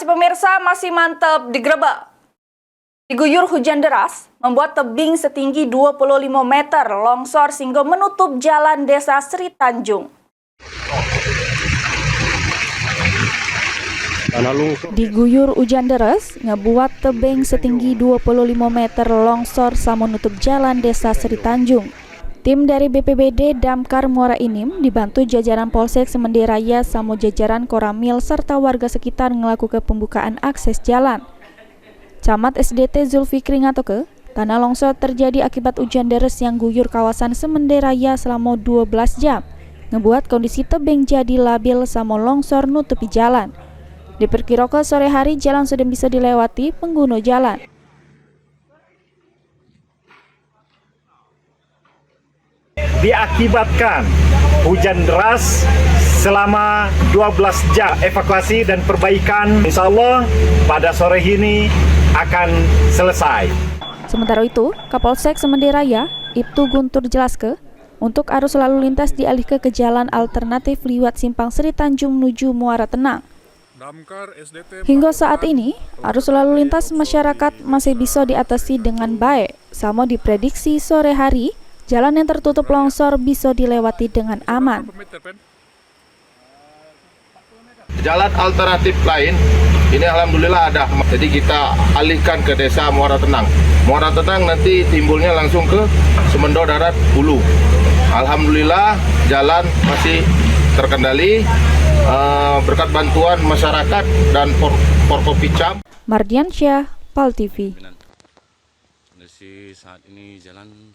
pemirsa, masih mantap digrebek. Diguyur hujan deras, membuat tebing setinggi 25 meter longsor sehingga menutup jalan desa Sri Tanjung. Diguyur hujan deras, ngebuat tebing setinggi 25 meter longsor sama menutup jalan desa Sri Tanjung. Tim dari BPBD Damkar Muara Enim dibantu jajaran Polsek Semende Raya sama jajaran Koramil serta warga sekitar ngelakukan pembukaan akses jalan. Camat SDT Zulfikri ngatoke, tanah longsor terjadi akibat hujan deras yang guyur kawasan Semende Raya selama 12 jam, ngebuat kondisi tebing jadi labil sama longsor nutupi jalan. Diperkirakan sore hari jalan sudah bisa dilewati pengguna jalan. Diakibatkan hujan deras selama 12 jam, evakuasi dan perbaikan insya Allah pada sore ini akan selesai. Sementara itu, Kapolsek Semende Raya, Ibtu Guntur jelaskan, untuk arus lalu lintas dialihkan ke jalan alternatif liwat Simpang Sri Tanjung menuju Muara Tenang. Hingga saat ini, arus lalu lintas masyarakat masih bisa diatasi dengan baik, sama diprediksi sore hari, jalan yang tertutup longsor bisa dilewati dengan aman. Jalan alternatif lain, ini alhamdulillah ada. Jadi kita alihkan ke desa Muara Tenang. Muara Tenang nanti timbulnya langsung ke Semendo Darat Hulu. Alhamdulillah jalan masih terkendali berkat bantuan masyarakat dan Forkopicam. Mardiansyah, PAL TV. Kondisi saat ini jalan